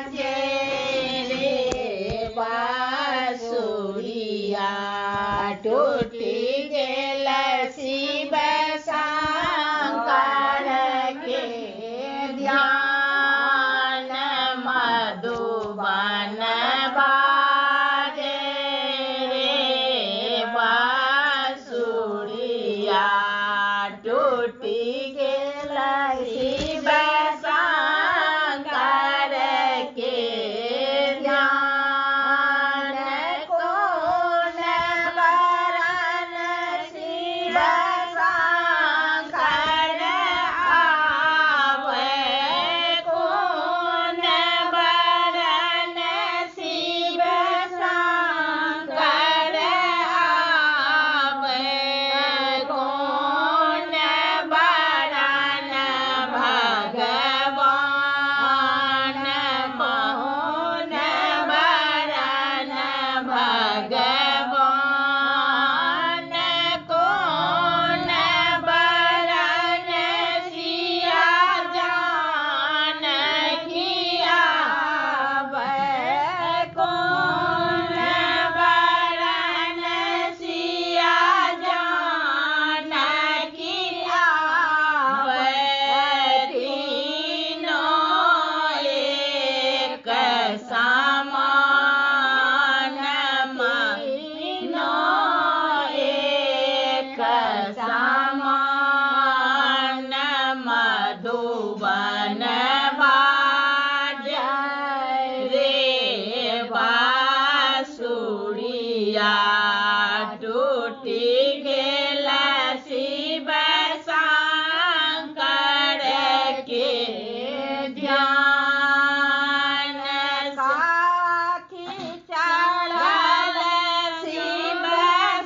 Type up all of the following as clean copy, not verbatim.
बाजे रे बांसुरिया टूटी गेल शिव शंकर के ध्यान मधुबन बाजे रे बांसुरिया टूटी गेल शिव शंकर के ध्यान कौन बरन शिव शंकर आवे कौन बरन शिव शंकर आवे कौन बरन भगवान कौन बरन भगवान कौन बरन सिया जानकी आवे कौन बरन सिया जानकी आवे तीनों एक समान तीनों एक समान मधुबन बाजे रे बांसुरिया टूटी गेल शिव शंकर के ध्यान साखी चढ़ल शिव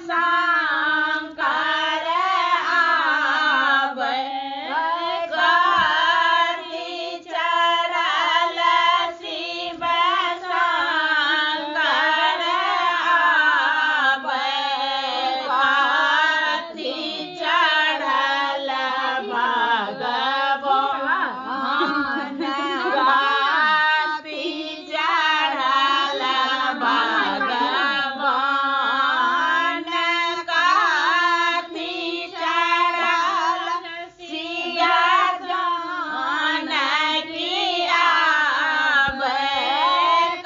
शंकर आवे कथी चढ़ल शिव शंकर आवे कथी चढ़ल भगवान कथी चढ़ल भगवान कथी चढ़ल सिया जानकी आवे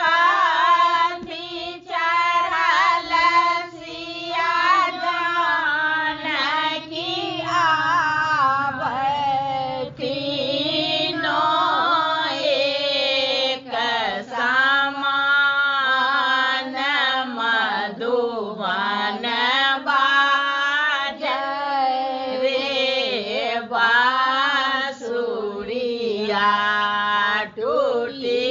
कथी चढ़ल सिया जानकी आवे तीनों एक समान मधुबन बाजे रे बांसुरिया टूटी